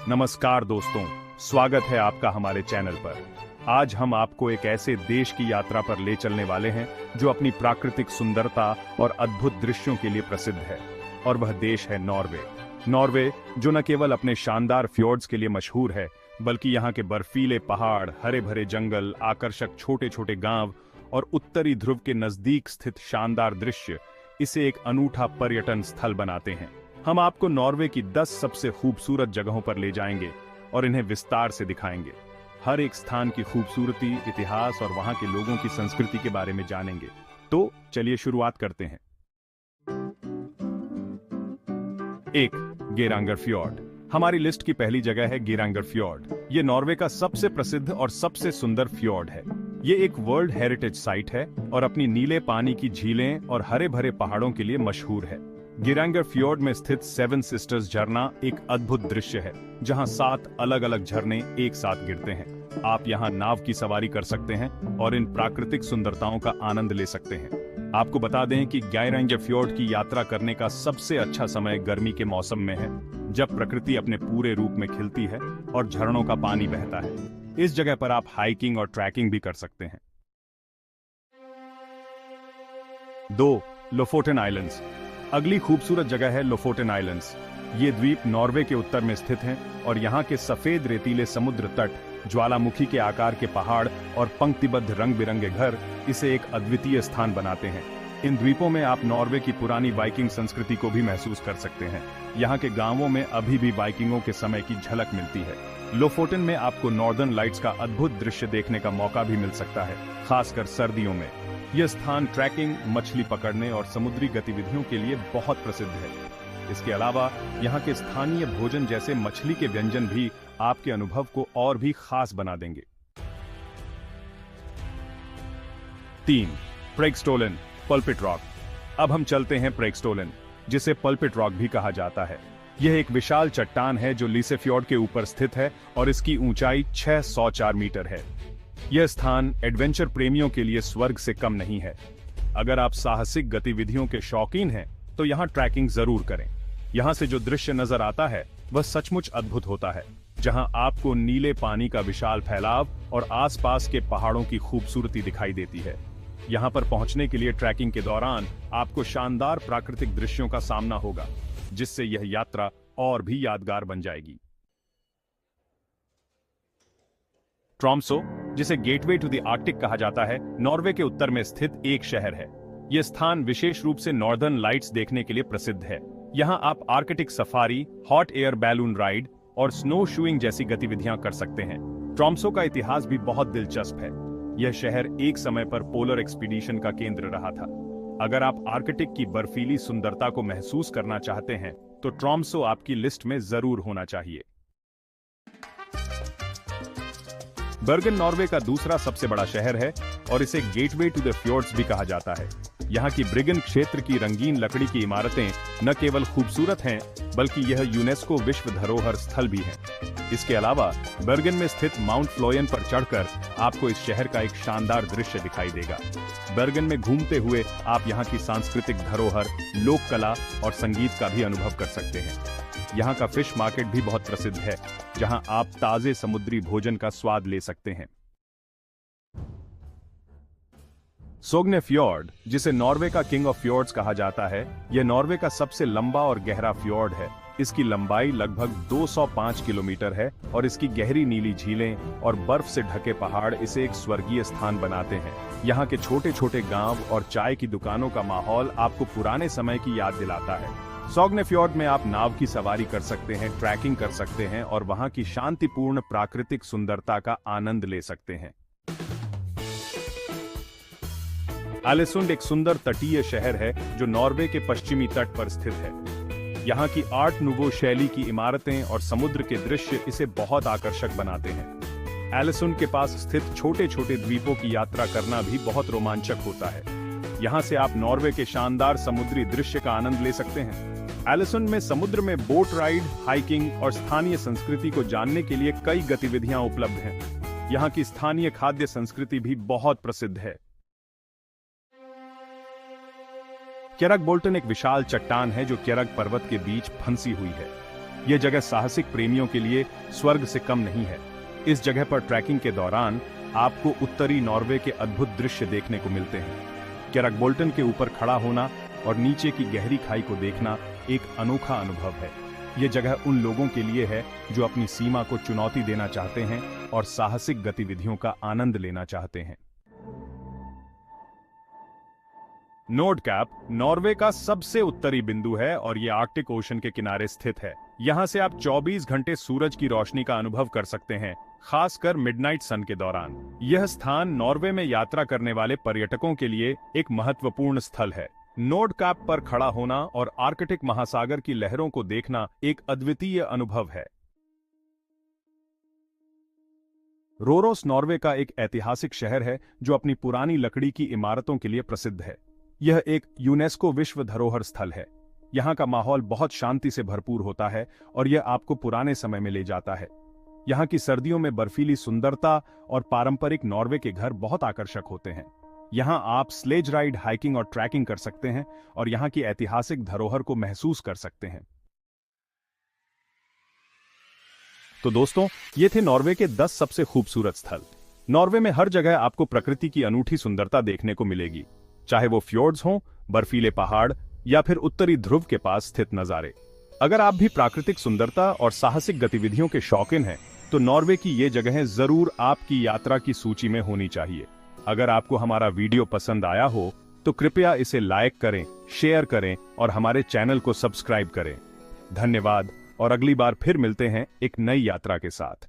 नमस्कार दोस्तों, स्वागत है आपका हमारे चैनल पर। आज हम आपको एक ऐसे देश की यात्रा पर ले चलने वाले हैं जो अपनी प्राकृतिक सुंदरता और अद्भुत दृश्यों के लिए प्रसिद्ध है, और वह देश है नॉर्वे। नॉर्वे जो न केवल अपने शानदार फ्योर्ड्स के लिए मशहूर है, बल्कि यहाँ के बर्फीले पहाड़, हरे भरे जंगल, आकर्षक छोटे छोटे गांव और उत्तरी ध्रुव के नजदीक स्थित शानदार दृश्य इसे एक अनूठा पर्यटन स्थल बनाते हैं। हम आपको नॉर्वे की 10 सबसे खूबसूरत जगहों पर ले जाएंगे और इन्हें विस्तार से दिखाएंगे। हर एक स्थान की खूबसूरती, इतिहास और वहां के लोगों की संस्कृति के बारे में जानेंगे। तो चलिए शुरुआत करते हैं। 1. गेरांगर फ्योर्ड। हमारी लिस्ट की पहली जगह है गेरांगर फ्योर्ड। ये नॉर्वे का सबसे प्रसिद्ध और सबसे सुंदर फ्योर्ड है। ये एक वर्ल्ड हेरिटेज साइट है और अपनी नीले पानी की झीलें और हरे भरे पहाड़ों के लिए मशहूर है। गेरांगर फ्योर्ड में स्थित सेवन सिस्टर्स झरना एक अद्भुत दृश्य है, जहां 7 अलग अलग झरने एक साथ गिरते हैं। आप यहां नाव की सवारी कर सकते हैं और इन प्राकृतिक सुंदरताओं का आनंद ले सकते हैं। आपको बता दें कि गेरांगर फ्योर्ड की यात्रा करने का सबसे अच्छा समय गर्मी के मौसम में है, जब प्रकृति अपने पूरे रूप में खिलती है और झरनों का पानी बहता है। इस जगह पर आप हाइकिंग और ट्रैकिंग भी कर सकते हैं। 2. Lofoten islands. अगली खूबसूरत जगह है लोफोटेन आइलैंड्स। ये द्वीप नॉर्वे के उत्तर में स्थित हैं और यहाँ के सफेद रेतीले समुद्र तट, ज्वालामुखी के आकार के पहाड़ और पंक्तिबद्ध रंग बिरंगे घर इसे एक अद्वितीय स्थान बनाते हैं। इन द्वीपों में आप नॉर्वे की पुरानी वाइकिंग संस्कृति को भी महसूस कर सकते हैं। यहाँ के गांवों में अभी भी वाइकिंगों के समय की झलक मिलती है। लोफोटेन में आपको नॉर्दर्न लाइट्स का अद्भुत दृश्य देखने का मौका भी मिल सकता है, खासकर सर्दियों में। यह स्थान ट्रैकिंग, मछली पकड़ने और समुद्री गतिविधियों के लिए बहुत प्रसिद्ध है। इसके अलावा यहाँ के स्थानीय भोजन जैसे मछली के व्यंजन भी आपके अनुभव को और भी खास बना देंगे। 3. प्रेगस्टोलन पल्पिट रॉक। अब हम चलते हैं प्रेगस्टोलन, जिसे पल्पिट रॉक भी कहा जाता है। यह एक विशाल चट्टान है जो लीसेफ्योर्ड के ऊपर स्थित है और इसकी ऊंचाई 604 मीटर है। यह स्थान एडवेंचर प्रेमियों के लिए स्वर्ग से कम नहीं है। अगर आप साहसिक गतिविधियों के शौकीन हैं, तो यहाँ ट्रैकिंग जरूर करें। यहाँ से जो दृश्य नजर आता है वह सचमुच अद्भुत होता है, जहाँ आपको नीले पानी का विशाल फैलाव और आसपास के पहाड़ों की खूबसूरती दिखाई देती है। यहाँ पर पहुंचने के लिए ट्रैकिंग के दौरान आपको शानदार प्राकृतिक दृश्यों का सामना होगा, जिससे यह यात्रा और भी यादगार बन जाएगी। ट्रॉम्सो, जिसे गेटवे टू द आर्कटिक कहा जाता है, नॉर्वे के उत्तर में स्थित एक शहर है। यह स्थान विशेष रूप से नॉर्दर्न लाइट्स देखने के लिए प्रसिद्ध है। यहाँ आप Arctic safari, hot air balloon ride और स्नो शूइंग जैसी गतिविधियां कर सकते हैं। ट्रॉम्सो का इतिहास भी बहुत दिलचस्प है। यह शहर एक समय पर पोलर एक्सपीडिशन का केंद्र रहा था। अगर आप आर्कटिक की बर्फीली सुंदरता को महसूस करना चाहते हैं, तो ट्रॉम्सो आपकी लिस्ट में जरूर होना चाहिए। बर्गन नॉर्वे का दूसरा सबसे बड़ा शहर है और इसे गेटवे टू द फ्योर्ड्स भी कहा जाता है। यहाँ की ब्रिगन क्षेत्र की रंगीन लकड़ी की इमारतें न केवल खूबसूरत हैं, बल्कि यह यूनेस्को विश्व धरोहर स्थल भी है। इसके अलावा बर्गन में स्थित माउंट फ्लोयन पर चढ़कर आपको इस शहर का एक शानदार दृश्य दिखाई देगा। बर्गन में घूमते हुए आप यहाँ की सांस्कृतिक धरोहर, लोक कला और संगीत का भी अनुभव कर सकते हैं। यहाँ का फिश मार्केट भी बहुत प्रसिद्ध है, जहाँ आप ताजे समुद्री भोजन का स्वाद ले सकते हैं। सोग्ने फ्योर्ड, जिसे नॉर्वे का किंग ऑफ फ्योर्ड्स कहा जाता है, यह नॉर्वे का सबसे लंबा और गहरा फ्योर्ड है। इसकी लंबाई लगभग 205 किलोमीटर है और इसकी गहरी नीली झीलें और बर्फ से ढके पहाड़ इसे एक स्वर्गीय स्थान बनाते हैं। यहाँ के छोटे छोटे गांव और चाय की दुकानों का माहौल आपको पुराने समय की याद दिलाता है। सोग्ने फ्योर्ड में आप नाव की सवारी कर सकते हैं, ट्रैकिंग कर सकते हैं और वहां की शांतिपूर्ण प्राकृतिक सुंदरता का आनंद ले सकते हैं। एलेसुंड एक सुंदर तटीय शहर है जो नॉर्वे के पश्चिमी तट पर स्थित है। यहाँ की आर्ट नूवो शैली की इमारतें और समुद्र के दृश्य इसे बहुत आकर्षक बनाते हैं। एलेसुंड के पास स्थित छोटे छोटे द्वीपों की यात्रा करना भी बहुत रोमांचक होता है। यहाँ से आप नॉर्वे के शानदार समुद्री दृश्य का आनंद ले सकते हैं। एलेसुंड में समुद्र में बोट राइड, हाइकिंग और स्थानीय संस्कृति को जानने के लिए कई गतिविधियां उपलब्ध हैं। यहाँ की स्थानीय खाद्य संस्कृति भी बहुत प्रसिद्ध है। क्यरक बोल्टन एक विशाल चट्टान है जो क्यरक पर्वत के बीच फंसी हुई है। यह जगह साहसिक प्रेमियों के लिए स्वर्ग से कम नहीं है। इस जगह पर ट्रैकिंग के दौरान आपको उत्तरी नॉर्वे के अद्भुत दृश्य देखने को मिलते हैं। कैरकबोल्टन के ऊपर खड़ा होना और नीचे की गहरी खाई को देखना एक अनोखा अनुभव है। यह जगह उन लोगों के लिए है जो अपनी सीमा को चुनौती देना चाहते हैं और साहसिक गतिविधियों का आनंद लेना चाहते हैं। नोर्डकैप नॉर्वे का सबसे उत्तरी बिंदु है और यह आर्कटिक ओशन के किनारे स्थित है। यहां से आप 24 घंटे सूरज की रोशनी का अनुभव कर सकते हैं, खासकर मिडनाइट सन के दौरान। यह स्थान नॉर्वे में यात्रा करने वाले पर्यटकों के लिए एक महत्वपूर्ण स्थल है। नोर्डकैप पर खड़ा होना और आर्कटिक महासागर की लहरों को देखना एक अद्वितीय अनुभव है। रोरोस नॉर्वे का एक ऐतिहासिक शहर है जो अपनी पुरानी लकड़ी की इमारतों के लिए प्रसिद्ध है। यह एक यूनेस्को विश्व धरोहर स्थल है। यहाँ का माहौल बहुत शांति से भरपूर होता है और यह आपको पुराने समय में ले जाता है। यहाँ की सर्दियों में बर्फीली सुंदरता और पारंपरिक नॉर्वे के घर बहुत आकर्षक होते हैं। यहाँ आप स्लेज राइड, हाइकिंग और ट्रैकिंग कर सकते हैं और यहाँ की ऐतिहासिक धरोहर को महसूस कर सकते हैं। तो दोस्तों, ये थे नॉर्वे के 10 सबसे खूबसूरत स्थल। नॉर्वे में हर जगह आपको प्रकृति की अनूठी सुंदरता देखने को मिलेगी, चाहे वो फ्योर्ड्स हों, बर्फीले पहाड़ या फिर उत्तरी ध्रुव के पास स्थित नजारे। अगर आप भी प्राकृतिक सुंदरता और साहसिक गतिविधियों के शौकीन हैं, तो नॉर्वे की ये जगहें जरूर आपकी यात्रा की सूची में होनी चाहिए। अगर आपको हमारा वीडियो पसंद आया हो तो कृपया इसे लाइक करें, शेयर करें और हमारे चैनल को सब्सक्राइब करें। धन्यवाद और अगली बार फिर मिलते हैं एक नई यात्रा के साथ।